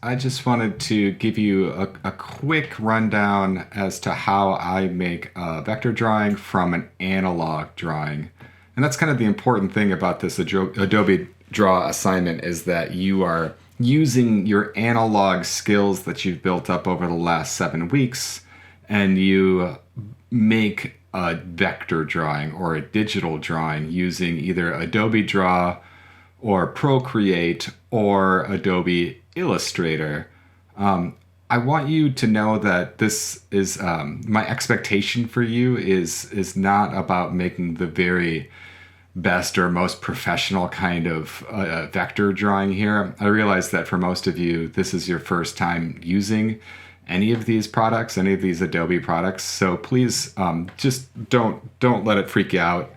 I just wanted to give you a quick rundown as to how I make a vector drawing from an analog drawing. And that's kind of the important thing about this Adobe Draw assignment is that you are using your analog skills that you've built up over the last 7 weeks and you make a vector drawing or a digital drawing using either Adobe Draw or Procreate or Adobe Illustrator. I want you to know that this is my expectation for you is not about making the very best or most professional kind of vector drawing here. I realize that for most of you, this is your first time using any of these products, any of these Adobe products. So please just don't let it freak you out.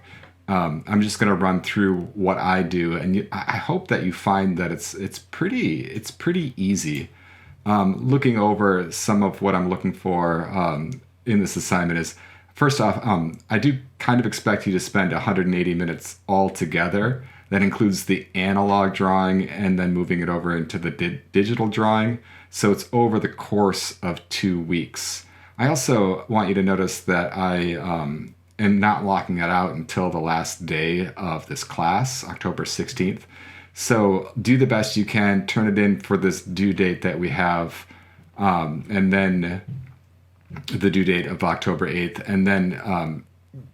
I'm just going to run through what I do, and I hope that you find that it's pretty easy. Looking over some of what I'm looking for in this assignment is first off, I do kind of expect you to spend 180 minutes altogether. That includes the analog drawing and then moving it over into the digital drawing. So it's over the course of 2 weeks. I also want you to notice that I am not locking it out until the last day of this class, October 16th. So do the best you can, turn it in for this due date that we have, and then the due date of October 8th. And then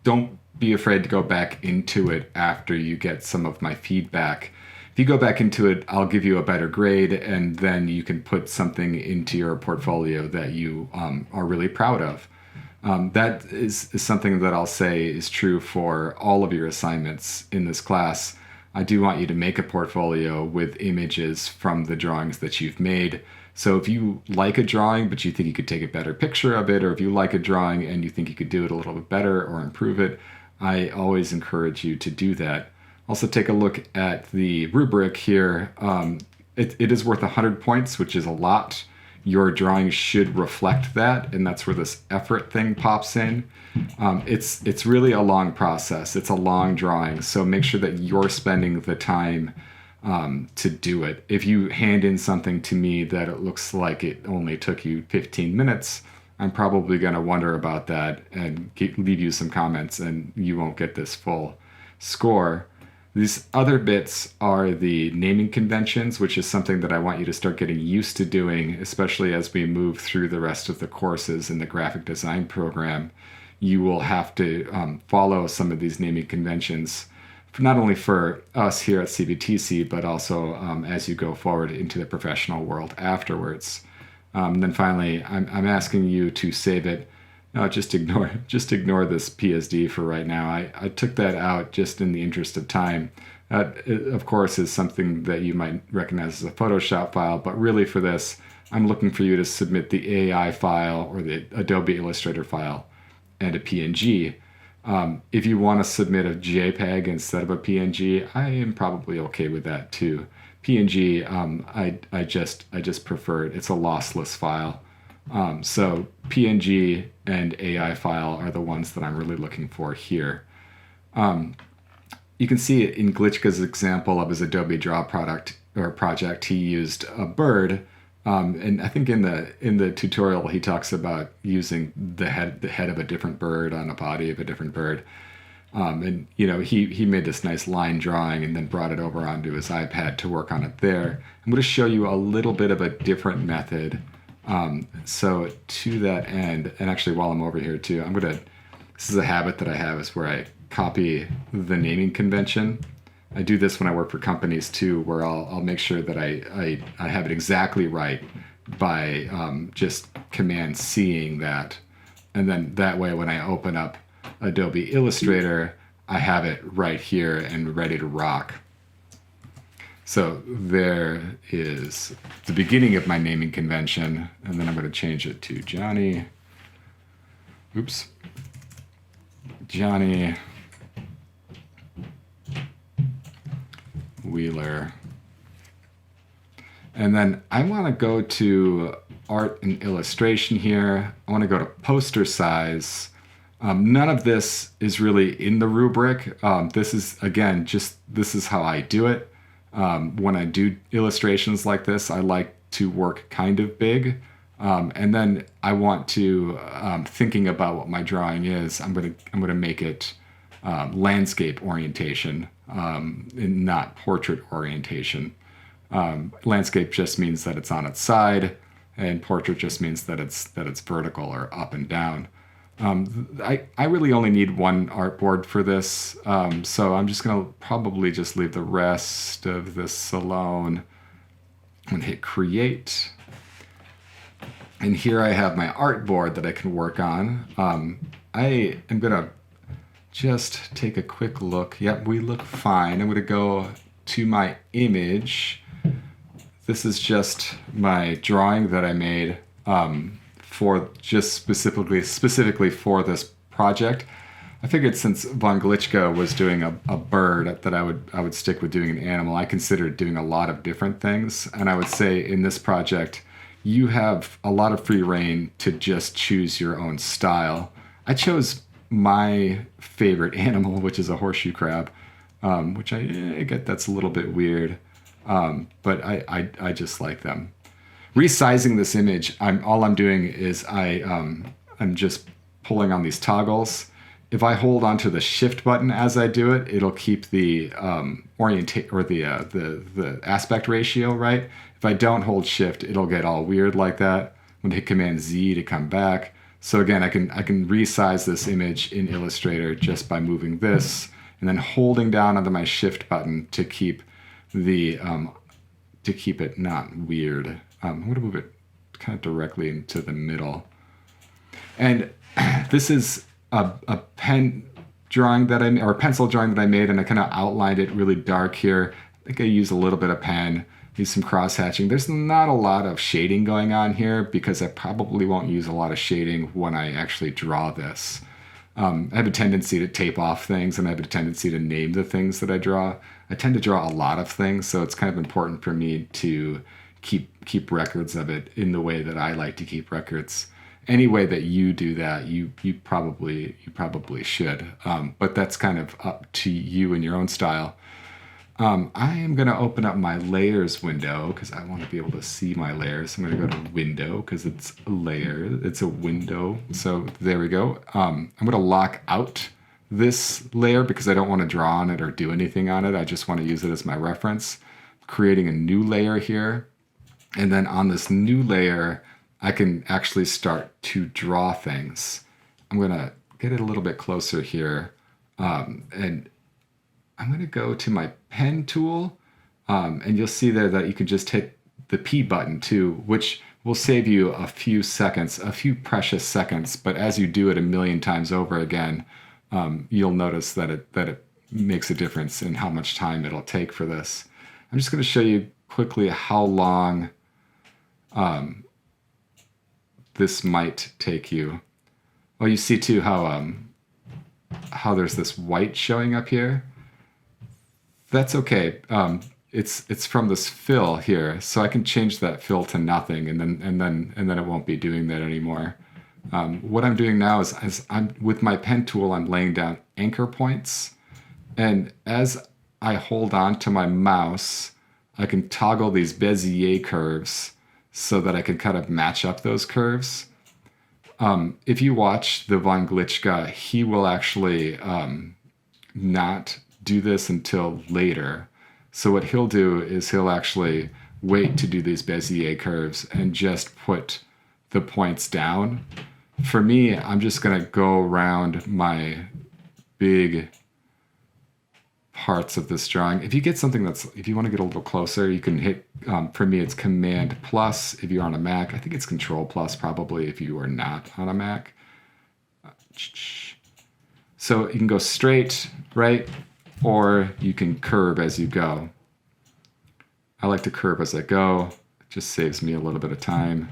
don't be afraid to go back into it after you get some of my feedback. If you go back into it, I'll give you a better grade, and then you can put something into your portfolio that you are really proud of. That is something that I'll say is true for all of your assignments in this class. I do want you to make a portfolio with images from the drawings that you've made. So if you like a drawing, but you think you could take a better picture of it, or if you like a drawing and you think you could do it a little bit better or improve it, I always encourage you to do that. Also take a look at the rubric here. It is worth 100 points, which is a lot. Your drawing should reflect that, and that's where this effort thing pops in. It's really a long process. It's a long drawing, so make sure that you're spending the time to do it. If you hand in something to me that it looks like it only took you 15 minutes, I'm probably going to wonder about that and leave you some comments, and you won't get this full score. These other bits are the naming conventions, which is something that I want you to start getting used to doing, especially as we move through the rest of the courses in the graphic design program. You will have to follow some of these naming conventions, not only for us here at CBTC, but also as you go forward into the professional world afterwards. And then finally, I'm asking you to save it. No, just ignore this PSD for right now. I took that out just in the interest of time. That, of course, is something that you might recognize as a Photoshop file, but really for this, I'm looking for you to submit the AI file or the Adobe Illustrator file and a PNG. If you want to submit a JPEG instead of a PNG, I am probably okay with that too. PNG, I just prefer it. It's a lossless file. So PNG and AI file are the ones that I'm really looking for here. You can see in Glitchka's example of his Adobe Draw product or project, he used a bird. And I think in the tutorial he talks about using the head of a different bird on a body of a different bird. And he made this nice line drawing and then brought it over onto his iPad to work on it there. I'm going to show you a little bit of a different method. So to that end, and actually while I'm over here too, this is a habit that I have, is where I copy the naming convention. I do this when I work for companies too, where I'll make sure that I have it exactly right by just command C'ing that. And then that way when I open up Adobe Illustrator, I have it right here and ready to rock. So there is the beginning of my naming convention, and then I'm going to change it to Johnny Wheeler. And then I want to go to art and illustration here. I want to go to poster size. None of this is really in the rubric. This is, again, this is how I do it. When I do illustrations like this, I like to work kind of big. And then I want to, thinking about what my drawing is, I'm gonna make it landscape orientation, and not portrait orientation. Landscape just means that it's on its side, and portrait just means that it's vertical or up and down. I really only need one artboard for this, so I'm just gonna probably just leave the rest of this alone. I'm gonna hit create. And here I have my artboard that I can work on. I am gonna just take a quick look. Yep, we look fine. I'm gonna go to my image. This is just my drawing that I made for just specifically for this project. I figured since Von Glitchka was doing a bird that I would stick with doing an animal. I considered doing a lot of different things, and I would say in this project you have a lot of free reign to just choose your own style. I chose my favorite animal, which is a horseshoe crab, which I get that's a little bit weird, but I just like them. Resizing this image, all I'm doing is I'm just pulling on these toggles. If I hold onto the shift button as I do it, it'll keep the the aspect ratio right. If I don't hold shift, it'll get all weird like that. I'm gonna hit Command Z to come back. So again, I can resize this image in Illustrator just by moving this and then holding down onto my shift button to keep the to keep it not weird. I'm gonna move it kind of directly into the middle. And this is a pen drawing that or a pencil drawing that I made, and I kind of outlined it really dark here. I think I used a little bit of pen. Use some cross hatching. There's not a lot of shading going on here because I probably won't use a lot of shading when I actually draw this. I have a tendency to tape off things, and I have a tendency to name the things that I draw. I tend to draw a lot of things, so it's kind of important for me to keep records of it in the way that I like to keep records. Any way that you do that, you probably should. But that's kind of up to you and your own style. I am going to open up my layers window because I want to be able to see my layers. I'm going to go to window because it's a layer. It's a window. So there we go. I'm going to lock out this layer because I don't want to draw on it or do anything on it. I just want to use it as my reference. Creating a new layer here. And then on this new layer, I can actually start to draw things. I'm going to get it a little bit closer here. And I'm going to go to my pen tool, and you'll see there that you can just hit the P button too, which will save you a few seconds, a few precious seconds. But as you do it a million times over again, you'll notice that it makes a difference in how much time it'll take for this. I'm just going to show you quickly how long this might take you. Well, you see too how there's this white showing up here. That's okay. It's from this fill here, so I can change that fill to nothing, and then it won't be doing that anymore. What I'm doing now is I'm with my pen tool. I'm laying down anchor points, and as I hold on to my mouse, I can toggle these Bezier curves so that I can kind of match up those curves. If you watch the Von Glitchka, he will actually not do this until later. So what he'll do is he'll actually wait to do these Bezier curves and just put the points down. For me, I'm just going to go around my big parts of this drawing. If you get something if you want to get a little closer, you can hit, for me it's Command plus if you're on a Mac. I think it's Control plus probably if you are not on a Mac. So you can go straight, right? Or you can curve as you go. I like to curve as I go. It just saves me a little bit of time.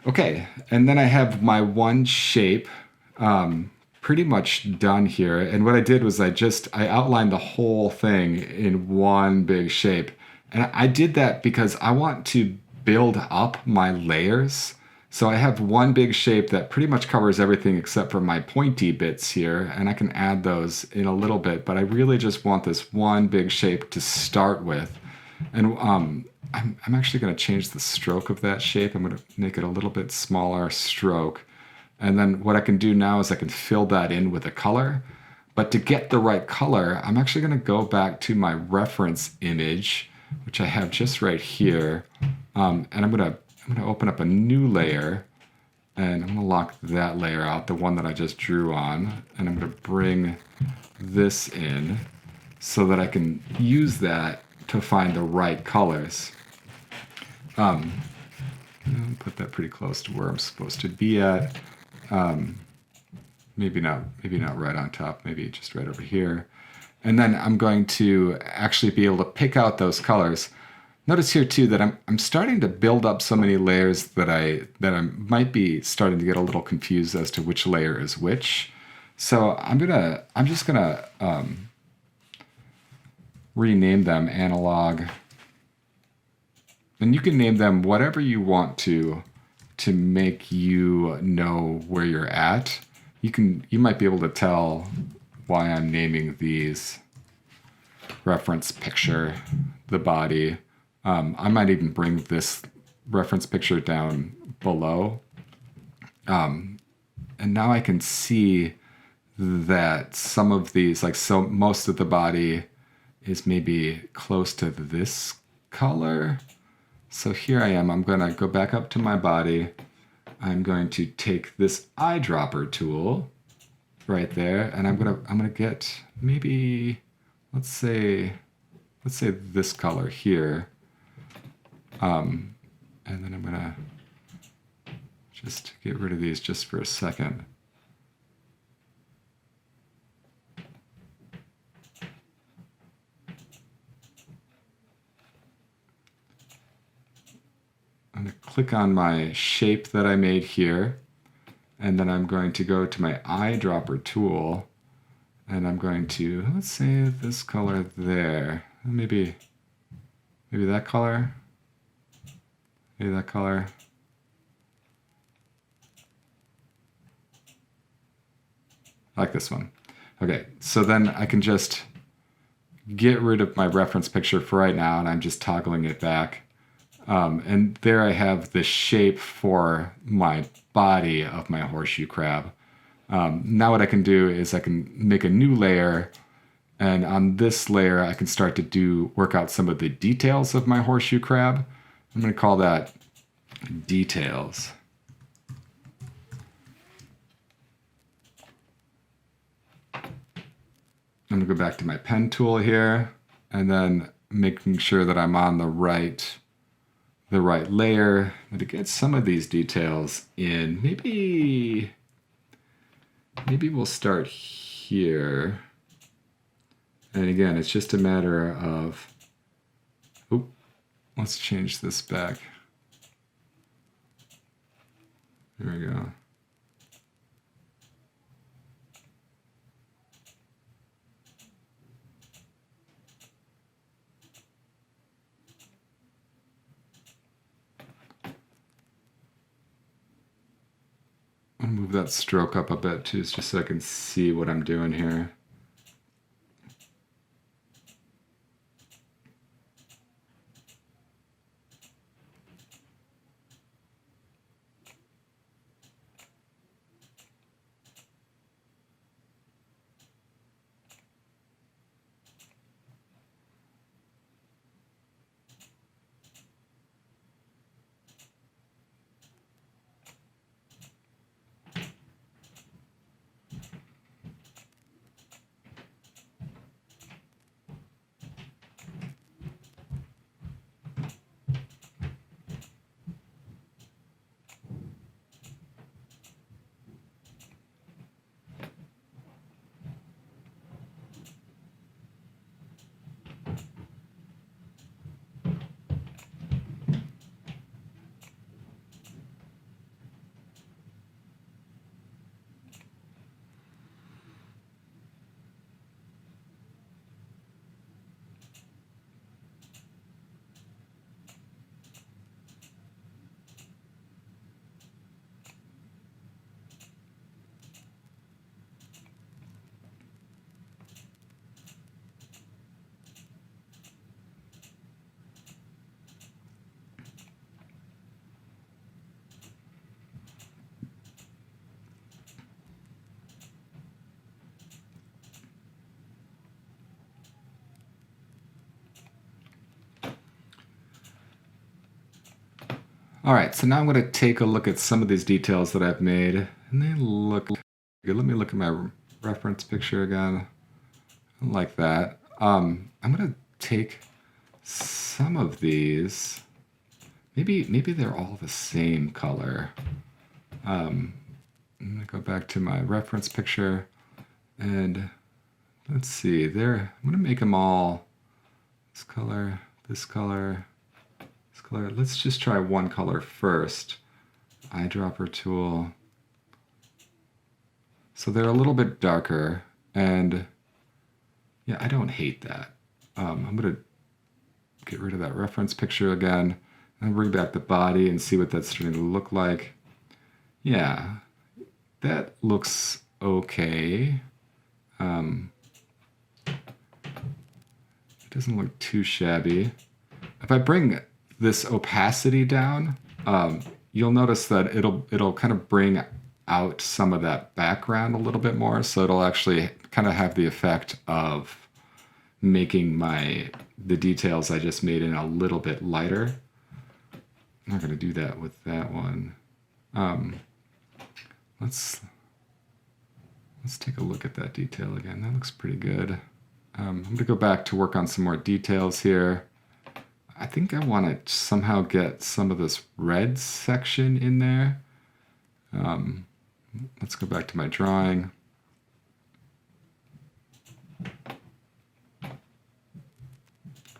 Okay, and then I have my one shape pretty much done here. And what I did was I outlined the whole thing in one big shape. And I did that because I want to build up my layers. So I have one big shape that pretty much covers everything except for my pointy bits here, and I can add those in a little bit, but I really just want this one big shape to start with. And I'm actually going to change the stroke of that shape. I'm going to make it a little bit smaller stroke. And then what I can do now is I can fill that in with a color. But to get the right color, I'm actually going to go back to my reference image, which I have just right here. And I'm gonna open up a new layer, and I'm going to lock that layer out, the one that I just drew on. And I'm going to bring this in so that I can use that to find the right colors. Put that pretty close to where I'm supposed to be at. Maybe not right on top, maybe just right over here. And then I'm going to actually be able to pick out those colors. Notice here too that I'm starting to build up so many layers that I might be starting to get a little confused as to which layer is which. So I'm just gonna rename them analog, and you can name them whatever you want to make you know where you're at. You might be able to tell why I'm naming these. Reference picture, the body. I might even bring this reference picture down below. And now I can see that some of these, so most of the body is maybe close to this color. So here I am. I'm going to go back up to my body. I'm going to take this eyedropper tool right there, and I'm gonna get maybe, let's say this color here. And then I'm gonna just get rid of these just for a second. I'm going to click on my shape that I made here, and then I'm going to go to my eyedropper tool, and I'm going to, let's say this color there. Maybe that color. Maybe that color. I like this one. Okay, so then I can just get rid of my reference picture for right now, and I'm just toggling it back. And there I have the shape for my body of my horseshoe crab. Now what I can do is I can make a new layer, and on this layer I can start to work out some of the details of my horseshoe crab. I'm going to call that details. I'm going to go back to my pen tool here, and then making sure that I'm on the right layer, and to get some of these details in. Maybe we'll start here. And again, it's just a matter of, let's change this back. There we go. I'll move that stroke up a bit too, just so I can see what I'm doing here. All right, so now I'm going to take a look at some of these details that I've made, and they look good. Let me look at my reference picture again. Like that. I'm going to take some of these. Maybe they're all the same color. I'm going to go back to my reference picture, and let's see. There, I'm going to make them all this color, this color, this color. Let's just try one color first. Eyedropper tool. So they're a little bit darker, and yeah, I don't hate that. I'm going to get rid of that reference picture again, and bring back the body and see what that's starting to look like. Yeah, that looks okay. It doesn't look too shabby. If I bring this opacity down, you'll notice that it'll kind of bring out some of that background a little bit more, so it'll actually kind of have the effect of making the details I just made in a little bit lighter. I'm not going to do that with that one. Let's take a look at that detail again. That looks pretty good. I'm going to go back to work on some more details here. I think I want to somehow get some of this red section in there. Let's go back to my drawing.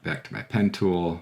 Back to my pen tool.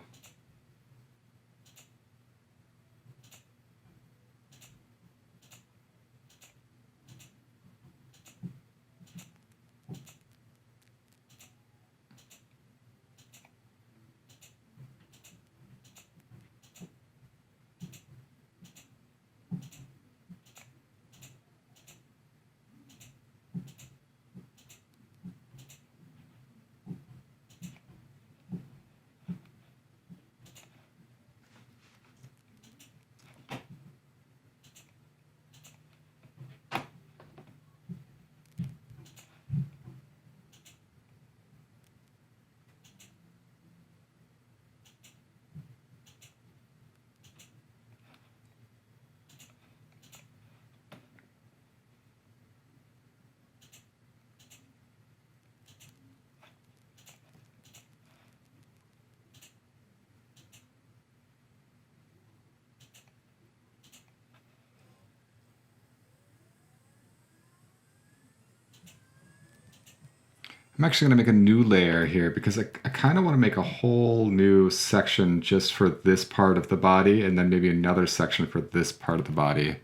I'm actually going to make a new layer here because I kind of want to make a whole new section just for this part of the body, and then maybe another section for this part of the body.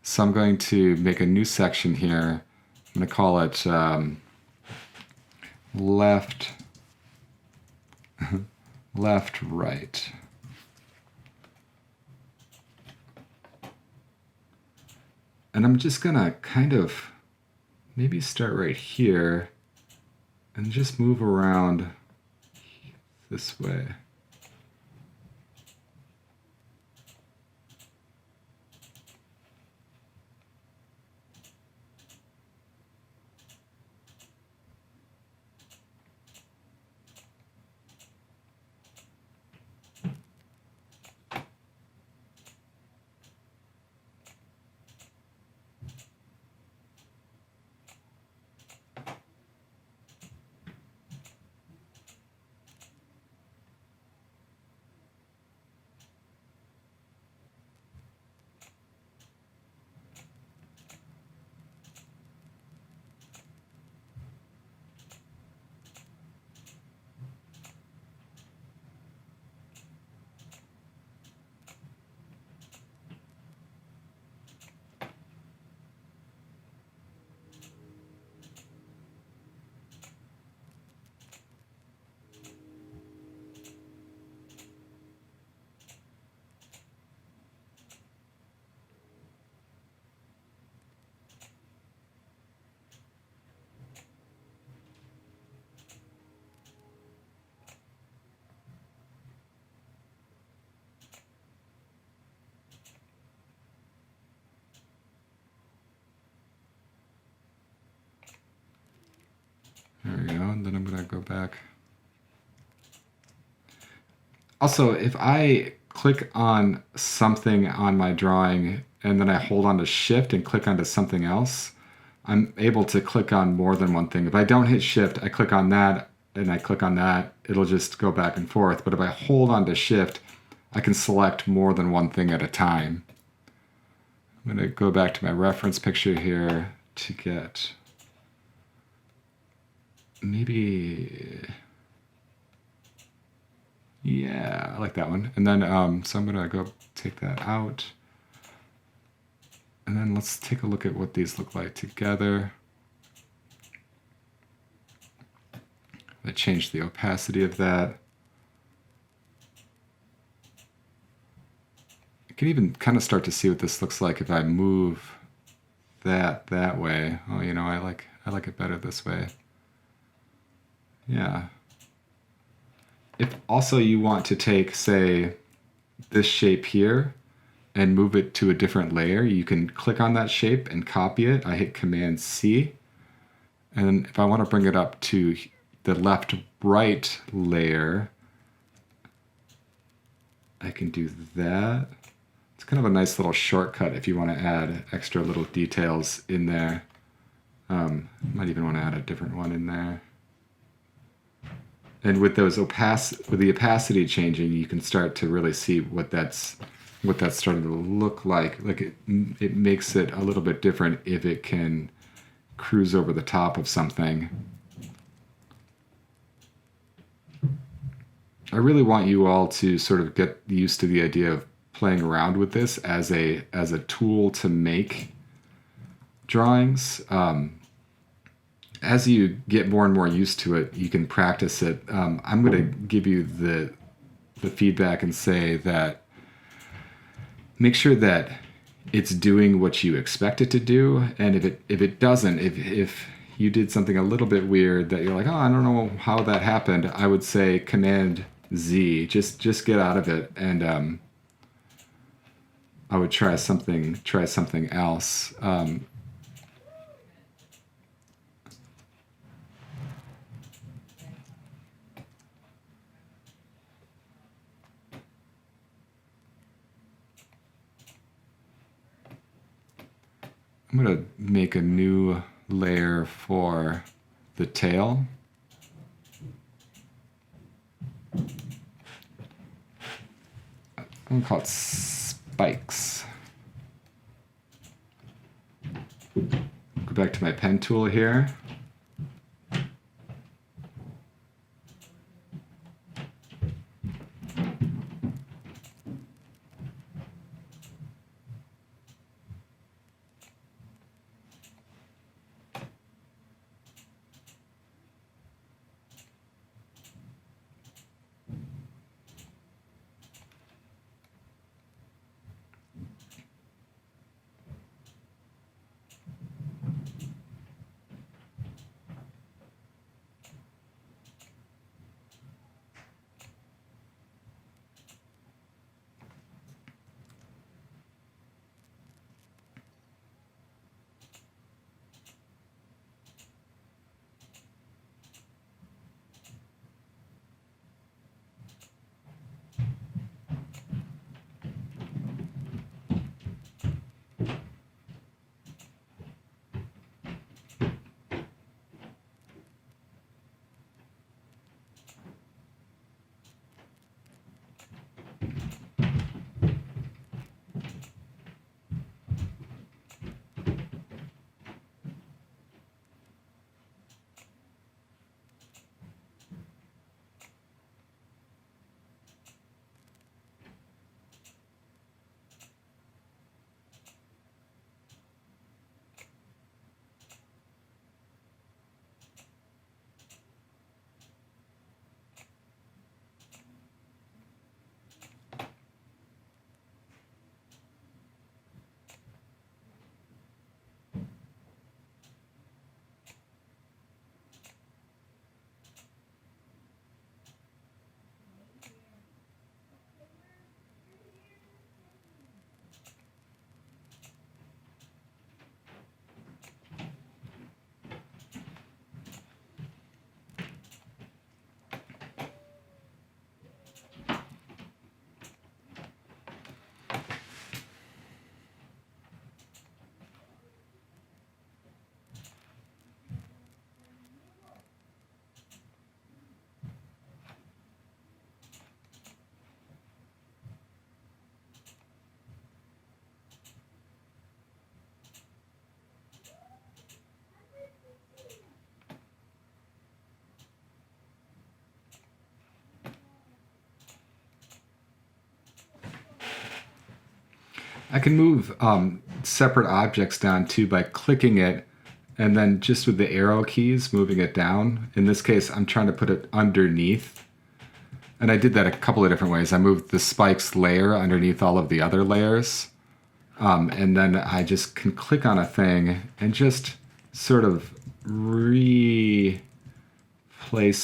So I'm going to make a new section here. I'm going to call it left, left, right. And I'm just going to kind of maybe start right here and just move around this way. There we go, and then I'm going to go back. Also, if I click on something on my drawing and then I hold on to shift and click onto something else, I'm able to click on more than one thing. If I don't hit shift, I click on that and I click on that, it'll just go back and forth. But if I hold on to shift, I can select more than one thing at a time. I'm going to go back to my reference picture here to get maybe, yeah, I like that one. And then, so I'm going to go take that out. And then let's take a look at what these look like together. I changed the opacity of that. I can even kind of start to see what this looks like if I move that way. Oh, you know, I like it better this way. Yeah. If also you want to take, say, this shape here and move it to a different layer, you can click on that shape and copy it. I hit Command C. And if I want to bring it up to the left-right layer, I can do that. It's kind of a nice little shortcut if you want to add extra little details in there. Might even want to add a different one in there. And with those with the opacity changing, you can start to really see what that's starting to look like. Like it makes it a little bit different if it can cruise over the top of something. I really want you all to sort of get used to the idea of playing around with this as a tool to make drawings. As you get more and more used to it, you can practice it. I'm going to give you the feedback and say that make sure that it's doing what you expect it to do, and if it doesn't, if you did something a little bit weird that you're like, oh, I don't know how that happened, I would say Command Z, just get out of it, and I would try something else. I'm going to make a new layer for the tail. I'm going to call it spikes. Go back to my pen tool here. I can move separate objects down too by clicking it and then just with the arrow keys moving it down. In this case, I'm trying to put it underneath. And I did that a couple of different ways. I moved the spikes layer underneath all of the other layers. And then I just can click on a thing and just sort of replace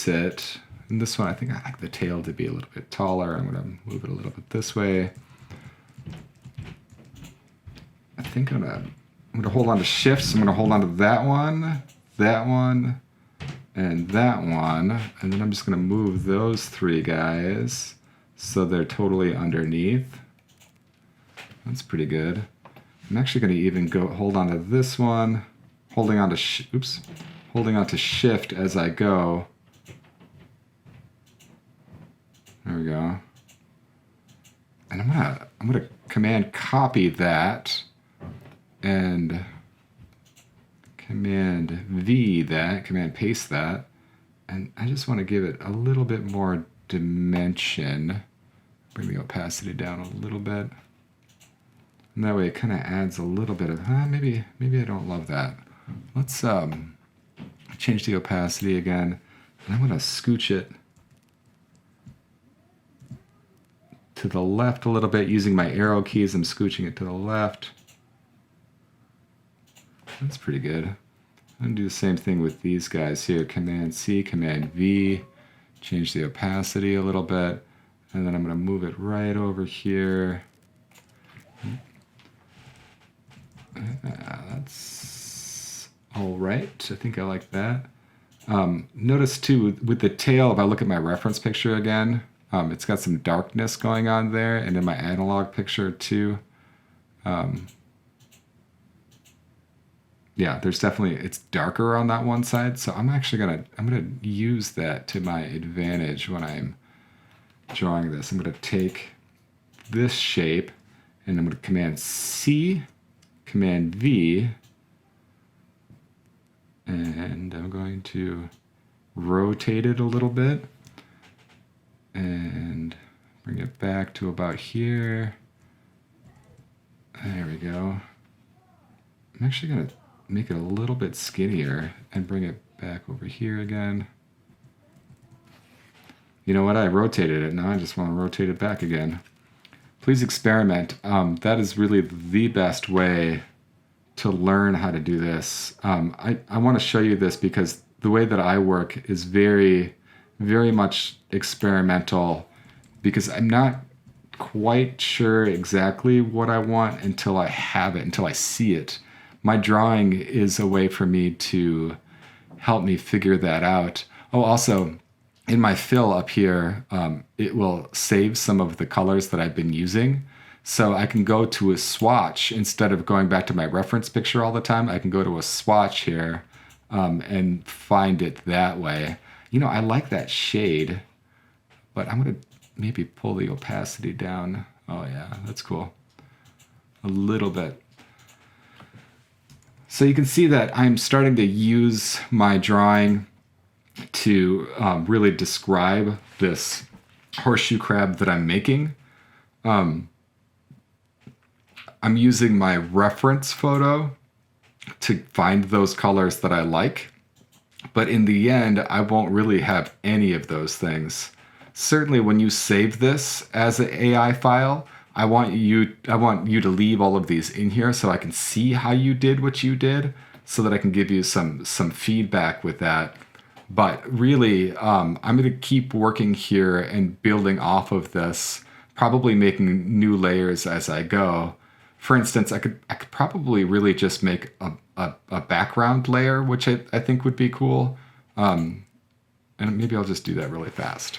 it. And this one, I think I like the tail to be a little bit taller. I'm going to move it a little bit this way. I think I'm gonna hold on to shift, so I'm gonna hold on to that one, and that one, and then I'm just gonna move those three guys so they're totally underneath. That's pretty good. I'm actually gonna even go hold on to this one, holding on to shift as I go. There we go. And I'm gonna command copy that. And command V that, command paste that, and I just want to give it a little bit more dimension. Bring the opacity down a little bit. And that way it kind of adds a little bit of, maybe I don't love that. Let's change the opacity again, and I'm going to scooch it to the left a little bit using my arrow keys. I'm scooching it to the left. That's pretty good. I'm going to do the same thing with these guys here. Command C, Command V, change the opacity a little bit, and then I'm going to move it right over here. That's all right. I think I like that. Notice too, with the tail, if I look at my reference picture again, it's got some darkness going on there, and in my analog picture too. Yeah, there's definitely, it's darker on that one side, so I'm gonna use that to my advantage when I'm drawing this. I'm gonna take this shape and I'm gonna command C, command V, and I'm going to rotate it a little bit and bring it back to about here. There we go. I'm actually gonna make it a little bit skinnier and bring it back over here again. You know what? I rotated it. Now I just want to rotate it back again. Please experiment. That is really the best way to learn how to do this. I want to show you this because the way that I work is very, very much experimental because I'm not quite sure exactly what I want until I have it, until I see it. My drawing is a way for me to help me figure that out. Oh, also, in my fill up here, it will save some of the colors that I've been using. So I can go to a swatch instead of going back to my reference picture all the time. I can go to a swatch here and find it that way. You know, I like that shade, but I'm going to maybe pull the opacity down. Oh yeah, that's cool. A little bit. So you can see that I'm starting to use my drawing to really describe this horseshoe crab that I'm making. I'm using my reference photo to find those colors that I like. But in the end, I won't really have any of those things. Certainly when you save this as an AI file, I want you to leave all of these in here so I can see how you did what you did so that I can give you some feedback with that. But really, I'm going to keep working here and building off of this, probably making new layers as I go. For instance, I could probably really just make a background layer, which I think would be cool. And maybe I'll just do that really fast.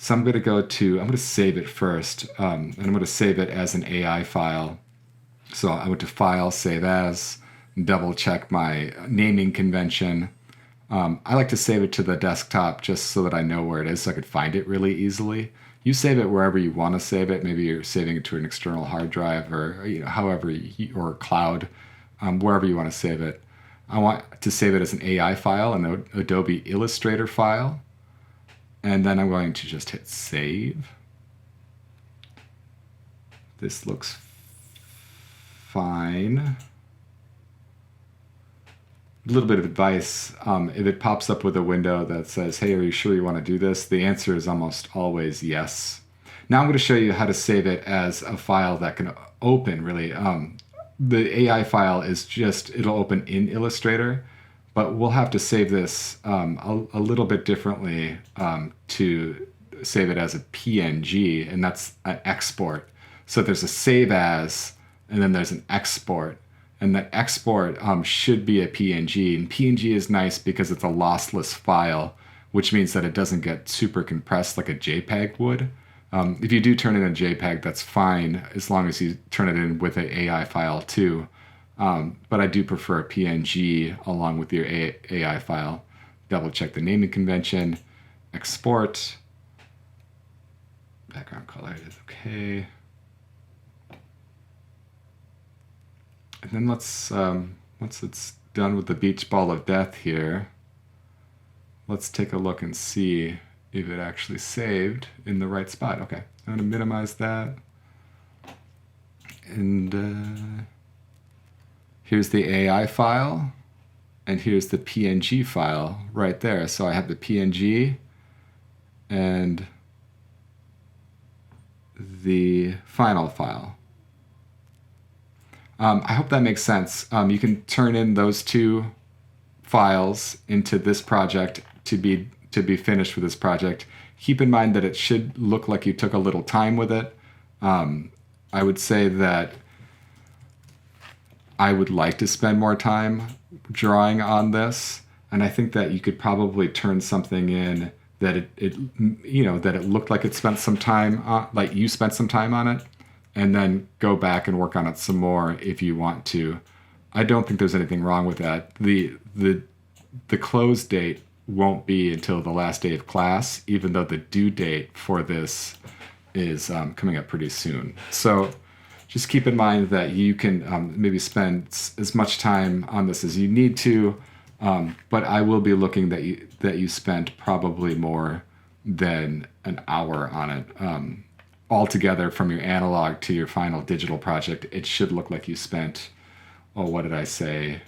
So I'm going to save it first, and I'm going to save it as an AI file. So I went to File, Save As, double check my naming convention. I like to save it to the desktop just so that I know where it is so I could find it really easily. You save it wherever you want to save it. Maybe you're saving it to an external hard drive or however or cloud, wherever you want to save it. I want to save it as an AI file, an Adobe Illustrator file. And then I'm going to just hit save. This looks fine. A little bit of advice. If it pops up with a window that says, hey, are you sure you want to do this? The answer is almost always yes. Now I'm going to show you how to save it as a file that can open, really. The AI file is just, it'll open in Illustrator, but we'll have to save this a little bit differently to save it as a PNG, and that's an export. So there's a save as, and then there's an export. And that export should be a PNG. And PNG is nice because it's a lossless file, which means that it doesn't get super compressed like a JPEG would. If you do turn in a JPEG, that's fine, as long as you turn it in with an AI file too. But I do prefer a PNG along with your AI file. Double check the naming convention, export, background color is okay. And then once it's done with the beach ball of death here, let's take a look and see if it actually saved in the right spot. Okay, I'm going to minimize that. And here's the AI file, and here's the PNG file right there. So I have the PNG and the final file. I hope that makes sense. You can turn in those two files into this project to be finished with this project. Keep in mind that it should look like you took a little time with it. I would say that I would like to spend more time drawing on this, and I think that you could probably turn something in that it looked like it spent some time on, like you spent some time on it, and then go back and work on it some more if you want to. I don't think there's anything wrong with that. The close date won't be until the last day of class, even though the due date for this is coming up pretty soon. So just keep in mind that you can maybe spend as much time on this as you need to, but I will be looking that you spent probably more than an hour on it. Altogether, from your analog to your final digital project, it should look like you spent, what did I say,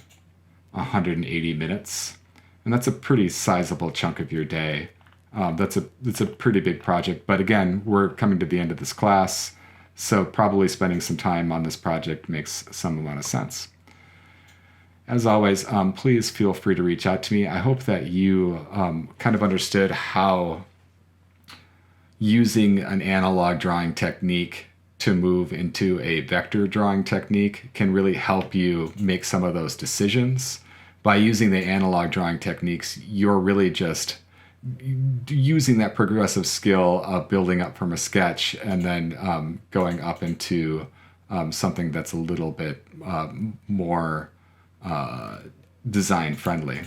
180 minutes. And that's a pretty sizable chunk of your day. That's a pretty big project. But again, we're coming to the end of this class, so probably spending some time on this project makes some amount of sense. As always, please feel free to reach out to me. I hope that you kind of understood how using an analog drawing technique to move into a vector drawing technique can really help you make some of those decisions. By using the analog drawing techniques, you're really just using that progressive skill of building up from a sketch and then going up into something that's a little bit more design friendly.